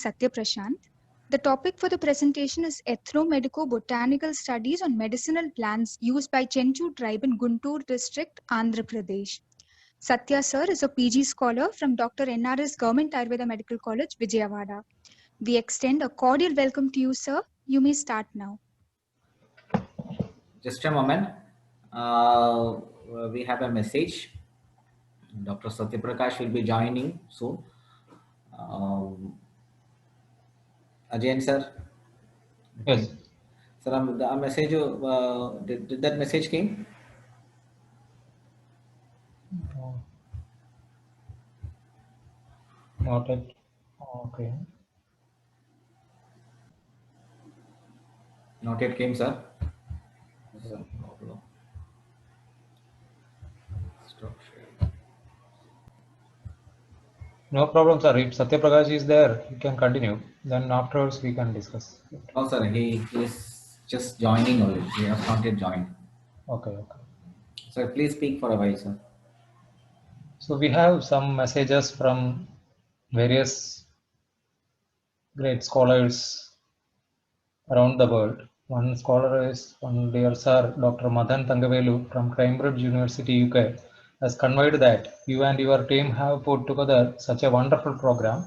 Satya Prashant. The topic for the presentation is Ethno-Medico-Botanical Studies on Medicinal Plants used by Chenchu tribe in Guntur district, Andhra Pradesh. Satya sir is a PG scholar from Dr. NRS Government Ayurveda Medical College, Vijayawada. We extend a cordial welcome to you, sir. You may start now. Just a moment. We have a message. Dr. Satyaprakash will be joining soon. Ajay sir. Yes. Sir, the message. Did that message came? No. Not yet. Okay. Not yet came, sir. Stop sharing. No problem, sir. If Satya Prakash is there, you can continue. Then afterwards we can discuss. No, sir. He is just joining only. He has not yet joined. Okay, okay. Sir, please speak for a while, sir. So we have some messages from various great scholars around the world. One scholar is one dear sir, Dr. Madan Thangavelu from Cambridge University, UK, has conveyed that you and your team have put together such a wonderful program.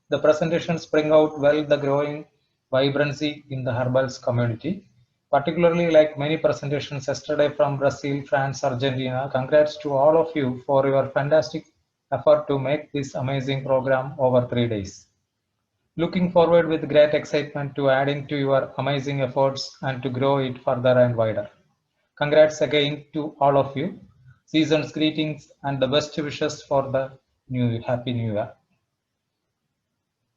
The presentations bring out well the growing vibrancy in the herbals community, particularly like many presentations yesterday from Brazil, France, Argentina. Congrats to all of you for your fantastic effort to make this amazing program over 3 days. Looking forward with great excitement to adding to your amazing efforts and to grow it further and wider. Congrats again to all of you. Season's greetings and the best wishes for the Happy New Year.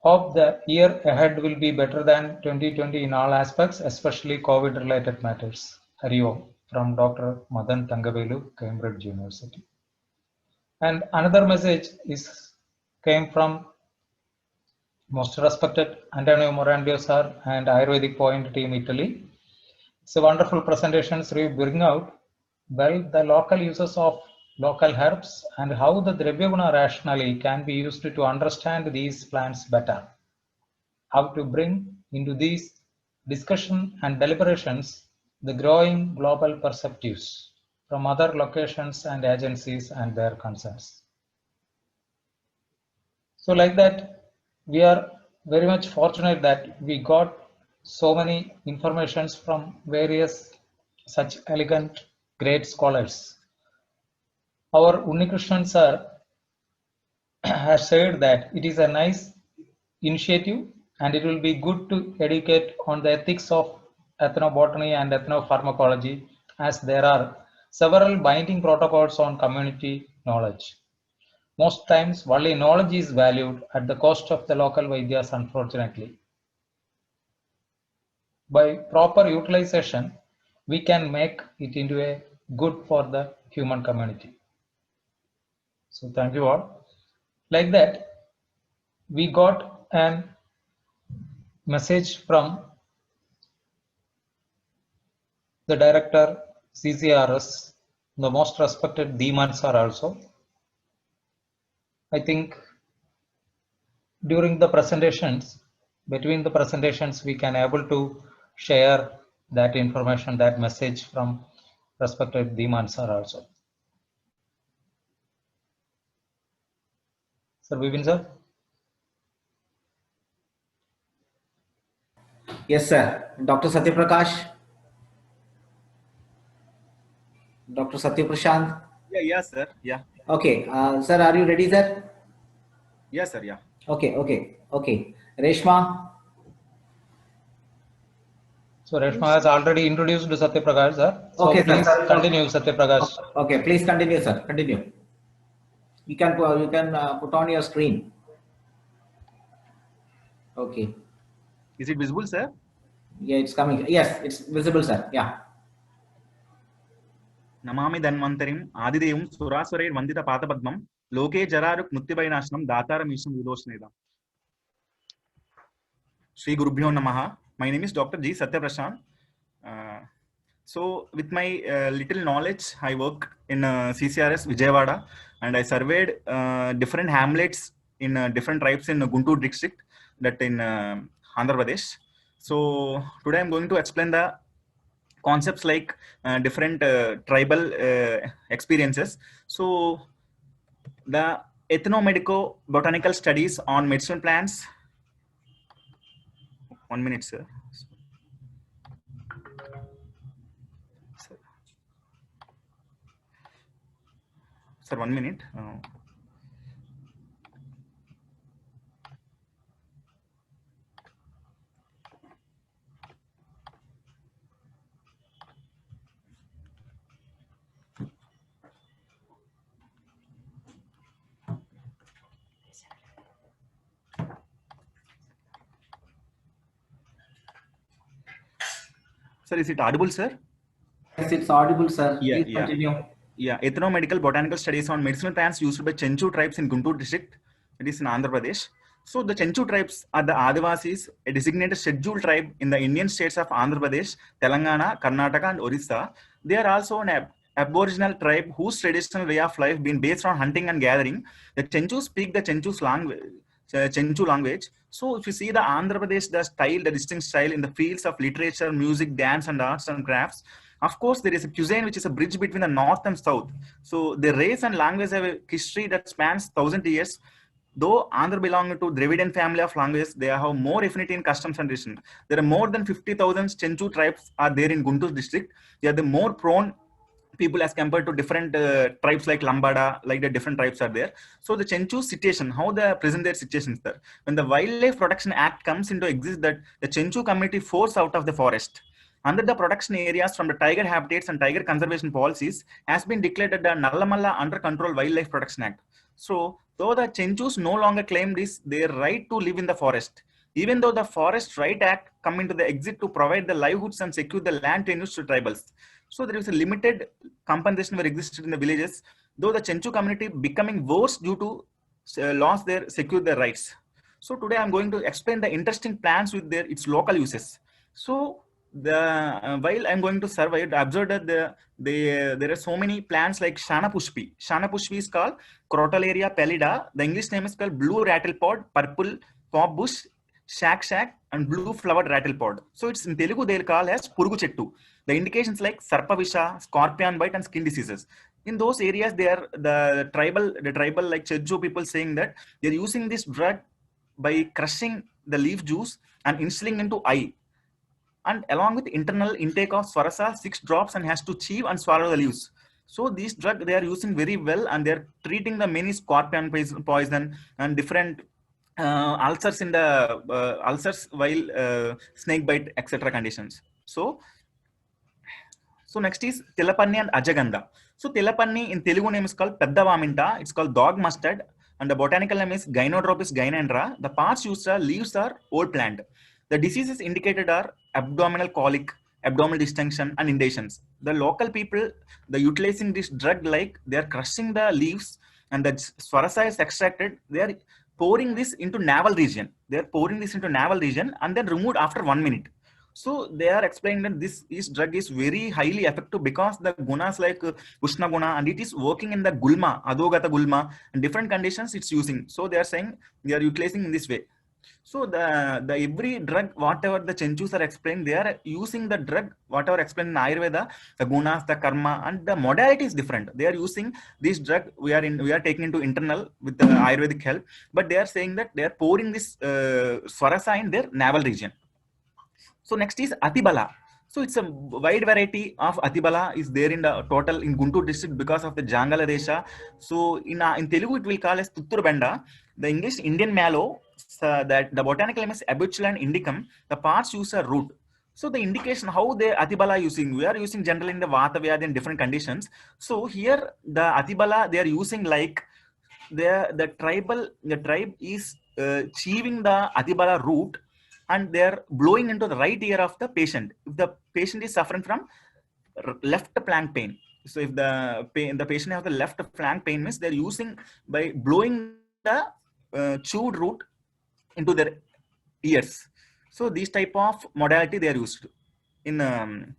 Hope the year ahead will be better than 2020 in all aspects, especially COVID-related matters. Hari Om from Dr. Madan Thangavelu, Cambridge University. And another message came from most respected Antonio Morandi sir and Ayurvedic Point Team Italy. It's a wonderful presentation. We bring out well the local uses of local herbs and how the Dravyaguna rationally can be used to understand these plants better. How to bring into these discussion and deliberations the growing global perspectives from other locations and agencies and their concerns. So like that, we are very much fortunate that we got so many informations from various such elegant, great scholars. Our Unnikrishnan sir has said that it is a nice initiative and it will be good to educate on the ethics of ethnobotany and ethnopharmacology, as there are several binding protocols on community knowledge. Most times, only knowledge is valued at the cost of the local Vaidyas, unfortunately. By proper utilization, we can make it into a good for the human community. So thank you all. Like that, we got a message from the director CCRS, the most respected Dhiman sir also. I think during the presentations, between the presentations, we can able to share that information, that message from respected Dhiman sir also. Sir Vipin sir? Yes, sir. Dr. Satyaprakash. Dr. Satyaprashant. Yeah, sir. Yeah. Okay. Sir, are you ready, sir? Yes, sir. Yeah. Okay. Reshma. So Reshma has already introduced Satya Prakash, sir. So Okay, please sir. continue, Satya Prakash. Okay, please continue, sir. Continue. You can put on your screen. Okay. Is it visible, sir? Yeah, it's coming. Yes, it's visible, sir. Yeah. Namami Dhanvantarim Adidevum Surasware Vandita Patapadmam Loke Jararuk Muttibainashnam Dataram Isham Vidoshnedam. Sri Gurubhyo Namaha. My name is Dr. G. Satya Prashant. So with my little knowledge, I work in CCRS Vijayawada, and I surveyed different hamlets in different tribes in Guntur district. that in Andhra Pradesh. So today I'm going to explain the concepts like different tribal experiences. So the ethnomedico-botanical studies on medicinal plants. 1 minute, sir. Sir, 1 minute. Sir, is it audible, sir? Yes, it's audible, sir. Yeah, Please continue. Yeah, ethnomedical botanical studies on medicinal plants used by Chenchu tribes in Guntur district. It is in Andhra Pradesh. So the Chenchu tribes are the Adivasis, a designated scheduled tribe in the Indian states of Andhra Pradesh, Telangana, Karnataka, and Orissa. They are also an aboriginal tribe whose traditional way of life been based on hunting and gathering. The Chenchu speak the Chenchu language. So if you see the Andhra Pradesh, the style, the distinct style in the fields of literature, music, dance, and arts and crafts. Of course, there is a cuisine which is a bridge between the north and south. So the race and language have a history that spans 1,000 years. Though Andhra belong to Dravidian family of languages, they have more affinity in customs and tradition. There are more than 50,000 Chenchu tribes are there in Guntur district. They are the more prone people as compared to different tribes like Lambada, like the different tribes are there. So the Chenchu situation, how the present their situation is there. When the Wildlife Protection Act comes into existence, that the Chenchu community forced out of the forest. Under the protection areas from the tiger habitats and tiger conservation policies has been declared at the Nallamalla Under Control Wildlife Protection Act. So, though the Chenchus no longer claim this their right to live in the forest, even though the Forest Right Act come into the exit to provide the livelihoods and secure the land tenures to tribals. So there is a limited compensation were existed in the villages, though the Chenchu community becoming worse due to loss their secure their rights. So today I'm going to explain the interesting plants with their its local uses. So the while I'm going to survey, I observed that there are so many plants like Shana Pushpi. Shana Pushpi is called Crotalaria pallida. The English name is called blue rattlepod, purple pop bush, shack, and blue flowered rattlepod. So it's in Telugu they'll call as Purugu Chettu. The indications like Sarpavisha, scorpion bite, and skin diseases. In those areas, they are the tribal like Chenchu people saying that they're using this drug by crushing the leaf juice and instilling into eye. And along with internal intake of Swarasa, 6 drops and has to chew and swallow the leaves. So these drugs they are using very well and they're treating the many scorpion poison and different ulcers in the ulcers while snake bite etc. conditions. So next is Tilapanni and Ajagandha. So Tilapanni in Telugu name is called Pedda Vaminta. It's called dog mustard and the botanical name is Gynodropis gynandra. The parts used are leaves are old plant. The diseases indicated are abdominal colic, abdominal distension, and indations. The local people, they're utilizing this drug like they're crushing the leaves and the Swarasa is extracted. They're pouring this into navel region. They're pouring this into navel region and then removed after 1 minute. So they are explaining that this drug is very highly effective because the gunas like Ushna Guna and it is working in the Gulma, Adogata Gulma, and different conditions it's using. So they are saying they are utilizing in this way. So the every drug, whatever the Chenchus are explained, they are using the drug, whatever explained in Ayurveda, the gunas, the karma, and the modality is different. They are using this drug, we are taking into internal with the Ayurvedic help, but they are saying that they are pouring this Swarasa in their navel region. So next is Atibala. So it's a wide variety of Atibala is there in the total in Guntur district because of the Jangala Desha. So in Telugu it will call as Tuttur Benda. The English Indian mallow, that the botanical name is Abutulan indicum. The parts use a root. So the indication how the Atibala using, we are using generally in the Vata Vyadhi in different conditions. So here the Atibala they are using like the tribe is achieving the Atibala root and they are blowing into the right ear of the patient. If the patient is suffering from left flank pain, so if the patient has the left flank pain means they're using by blowing the chewed root into their ears. So these type of modality they are used in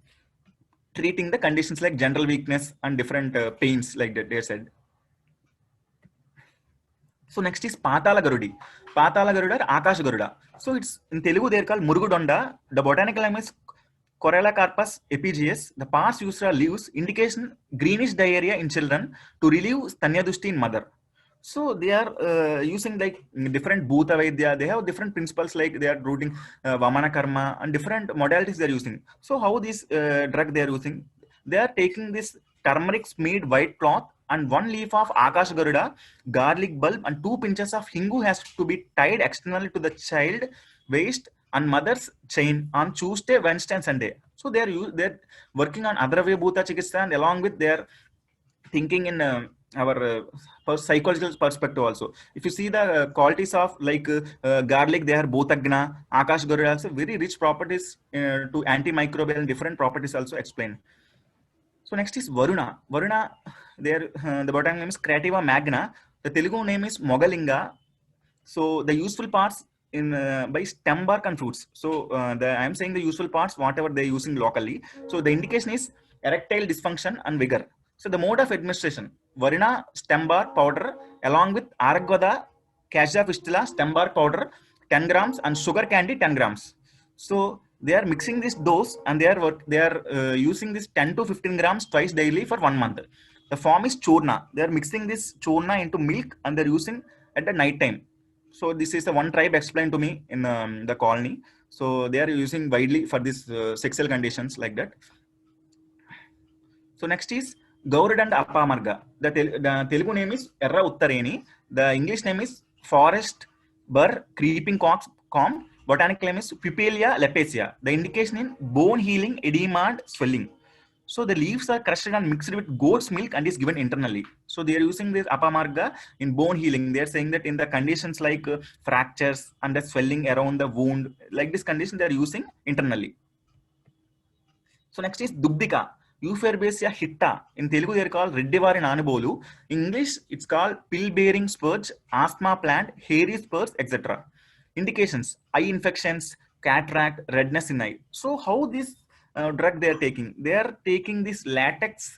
treating the conditions like general weakness and different pains like that they said. So next is Patala Garudi. Patala Garuda or Akash Garuda. So it's in Telugu they're called Murugudonda. The botanical name is Corellocarpus epigeus. The parts used are leaves, indication greenish diarrhea in children to relieve Stanyadushti in mother. So they are using like different Bhuta Vaidya. They have different principles like they are rooting Vamana Karma and different modalities they are using. So how this drug they are using? They are taking this turmeric smeared white cloth and 1 leaf of Akash Garuda, garlic bulb and 2 pinches of Hingu has to be tied externally to the child waist and mother's chain on Tuesday, Wednesday and Sunday. So they're working on Adravya Bhuta Chikitsa and along with their thinking in our psychological perspective also. If you see the qualities of like garlic, they are Bhutagna, Akash Garuda also very rich properties to antimicrobial and different properties also explained. So next is Varuna. Varuna, there the botanical name is Crativa magna. The Telugu name is Mogalinga. So the useful parts in by stem bark and fruits. So I am saying the useful parts whatever they are using locally. So the indication is erectile dysfunction and vigor. So the mode of administration: Varuna stem bark powder along with Aragvada cassia fistula stem bark powder 10 grams and sugar candy 10 grams. So they are mixing this dose and they are using this 10 to 15 grams twice daily for 1 month. The form is churna. They are mixing this churna into milk and they are using at the night time. So this is the one tribe explained to me in the colony. So they are using widely for this sexual conditions like that. So next is Gaurudanda Apamarga. The Telugu name is Erra Uttareni. The English name is forest burr creeping comb. Botanical name is Pipelia lepacea. The indication in bone healing, edema and swelling. So the leaves are crushed and mixed with goat's milk and is given internally. So they are using this Apamarga in bone healing. They are saying that in the conditions like fractures and the swelling around the wound, like this condition they are using internally. So next is Dubdika. Euphorbiaceae hitta. In Telugu they are called Reddivari Nanabolu. In English it's called pill-bearing spurge, asthma plant, hairy spurs, etc. Indications: eye infections, cataract, redness in eye. So how this drug they are taking? They are taking this latex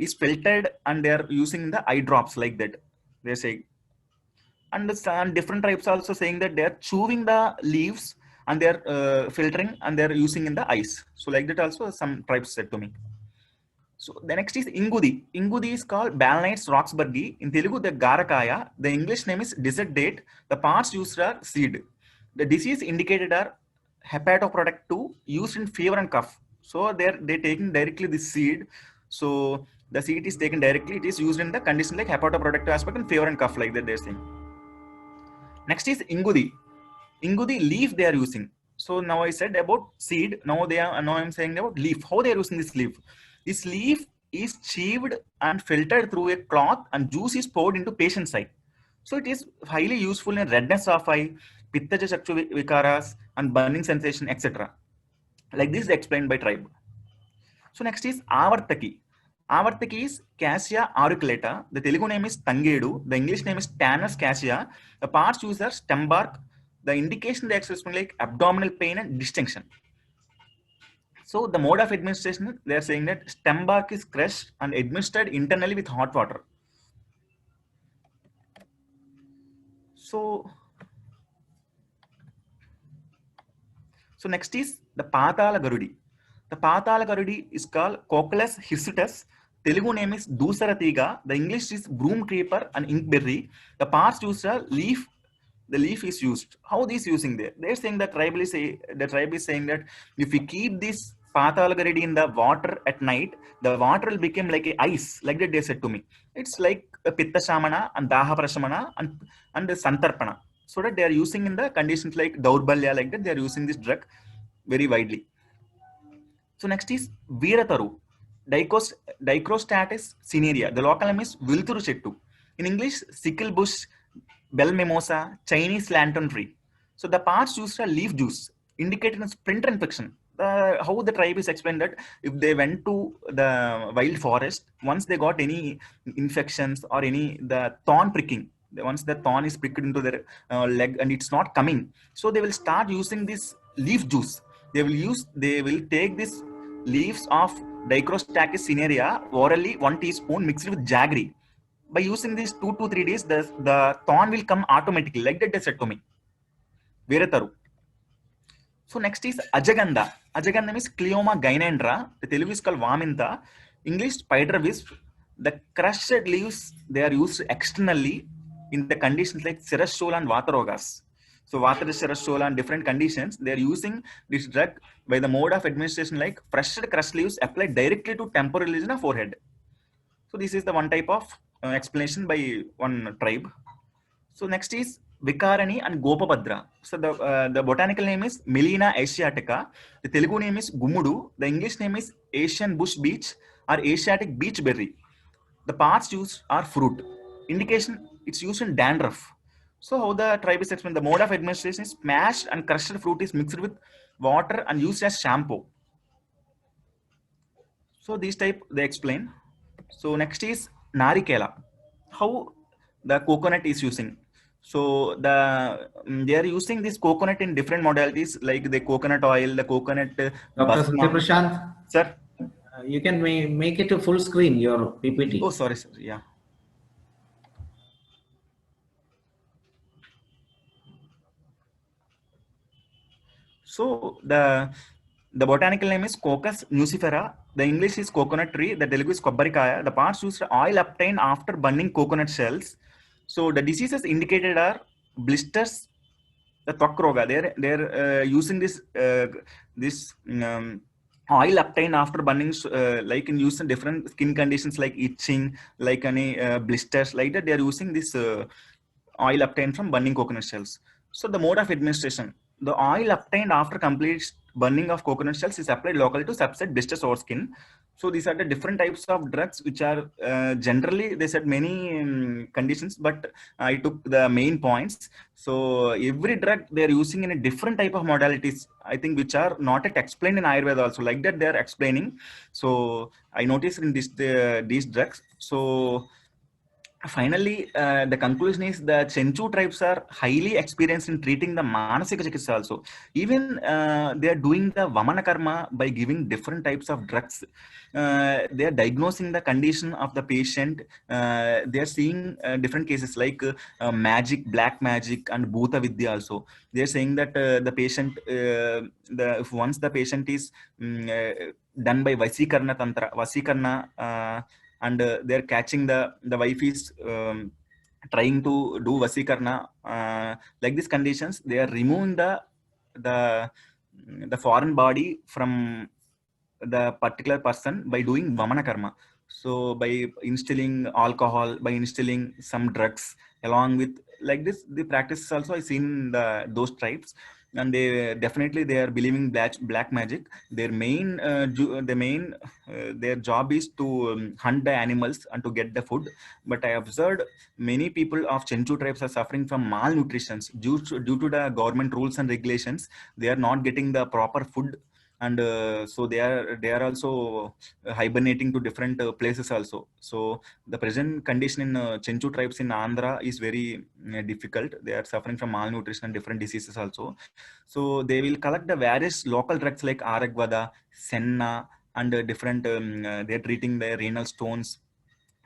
is filtered and they are using the eye drops like that. They say, and different tribes also saying that they are chewing the leaves and they are filtering and they are using in the eyes. So like that also some tribes said to me. So the next is Ingudi. Ingudi is called Balanites roxburghi. In Telugu, the Garakaya. The English name is desert date. The parts used are seed. The disease indicated are hepatoproduct 2 used in fever and cough. So they're taking directly this seed. So the seed is taken directly. It is used in the condition like hepatoproductive aspect and fever and cough like that they're saying. Next is Ingudi. Ingudi leaf they are using. So now I said about seed. Now I'm saying about leaf. How they are using this leaf? This leaf is sieved and filtered through a cloth and juice is poured into patient's eye. So it is highly useful in redness of eye, pittaja chakchu vikaras and burning sensation, etc. Like this is explained by tribe. So next is Avartaki. Avartaki is Cassia auriculata. The Telugu name is Tangedu. The English name is Tannus cassia. The parts used are stem bark. The indication they express like abdominal pain and distension. So the mode of administration, they are saying that stem bark is crushed and administered internally with hot water. So next is the Patala Garudi. The Patala Garudi is called Coccolus hirsutus. Telugu name is Dusaratiga. The English is broom creeper and inkberry. The parts used are leaf. The leaf is used. How this using there? They're saying the tribe is saying that if we keep this Patala Garudi in the water at night, the water will become like a ice. Like that they said to me. It's like a Pitta Shamana and Daha Prashamana and the Santarpana. So that they are using in the conditions like Daurbalya, like that they are using this drug very widely. So next is Veerataru. Dicrostatus cinerea. The local name is Vilthuru Chettu. In English, sickle bush, bell mimosa, Chinese lantern tree. So the parts used are leaf juice, indicating a splinter infection. How the tribe is explained that if they went to the wild forest, once they got any infections or the thorn pricking, once the thorn is pricked into their leg and it's not coming, so they will start using this leaf juice. They will take this leaves of Dicrostatus cinerea orally 1 teaspoon mixed with jaggery. by using these 2 to 3 days, the thorn will come automatically. Like that they said to me. Veretaru. So next is Ajagandha. Ajagandha means Cleoma gynandra. The Telugu is called Vaminta. English spider wisp. The crushed leaves, they are used externally in the conditions like Seroshola and Vatarogas. So Vata Seroshola and different conditions, they are using this drug by the mode of administration like fresh crushed leaves applied directly to temporal lesion of forehead. So this is the one type of explanation by one tribe. So next is Vikarani and Gopabhadra. So the botanical name is Melina asiatica. The Telugu name is Gumudu. The English name is Asian bush beech or Asiatic beech berry. The parts used are fruit. Indication, it's used in dandruff. So how the tribe is explained, the mode of administration is smashed and crushed fruit is mixed with water and used as shampoo. So these type they explain. So next is Narikela. How the coconut is using. So they are using this coconut in different modalities like the coconut oil, the coconut Dr. basma. Satya Prashant, Sir. You can make it a full screen, your PPT. Oh, sorry, sir. Yeah. So the botanical name is Cocos nucifera. The English is coconut tree. The Telugu is Kobbarikaya. The parts used oil obtained after burning coconut shells. So the diseases indicated are blisters, the Twakroga. They're using this oil obtained after burning, like in use in different skin conditions like itching, like any blisters, like that. They are using this oil obtained from burning coconut shells. So the mode of administration. The oil obtained after complete burning of coconut shells is applied locally to subset blisters or skin. So these are the different types of drugs which are generally, they said many conditions, but I took the main points. So every drug they are using in a different type of modalities, I think, which are not yet explained in Ayurveda also. Like that they are explaining. So I noticed in these drugs. So finally, the conclusion is the Chenchu tribes are highly experienced in treating the Manasika Chikitsa also. Even they are doing the Vamana Karma by giving different types of drugs. They are diagnosing the condition of the patient. They are seeing different cases like magic, black magic, and Bhuta Vidya also. They are saying that the patient, if once the patient is done by Vasikarna Tantra, Vasikarna, and they're catching the wife is trying to do Vasikarna, like these conditions, they are removing the foreign body from the particular person by doing Vamana Karma. So by instilling alcohol, by instilling some drugs along with, like this, the practices also I seen those tribes, and they definitely they are believing black magic. Their main their job is to hunt the animals and to get the food. But I observed many people of Chenchu tribes are suffering from malnutrition due to the government rules and regulations. They are not getting the proper food, and so they are also hibernating to different places also. So the present condition in Chenchu tribes in Andhra is very difficult. They are suffering from malnutrition and different diseases also. So they will collect the various local drugs like Aragvada, Senna, and different they're treating the renal stones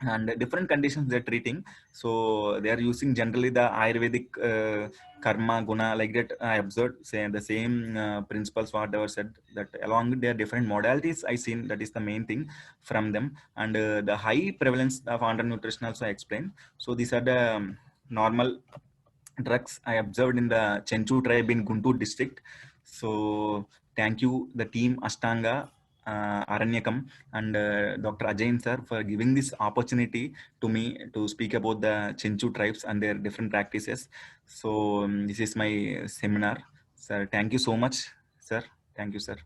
and different conditions they're treating. So they are using generally the Ayurvedic karma guna, like that. I observed say the same principles whatever said, that along with their different modalities I seen, that is the main thing from them. And the high prevalence of undernutrition also I explained. So these are the normal drugs I observed in the Chenchu tribe in Guntur district. So thank you the team Ashtanga, Aranyakam, and Dr. Ajayan sir for giving this opportunity to me to speak about the Chenchu tribes and their different practices. So this is my seminar. Sir, thank you so much, sir. Thank you, sir.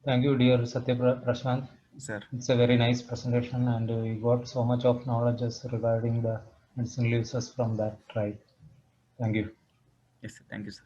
Thank you, dear Satya Prashant. Sir. It's a very nice presentation, and we got so much of knowledge regarding the medicinal uses from that tribe. Thank you. Yes, sir. Thank you, sir.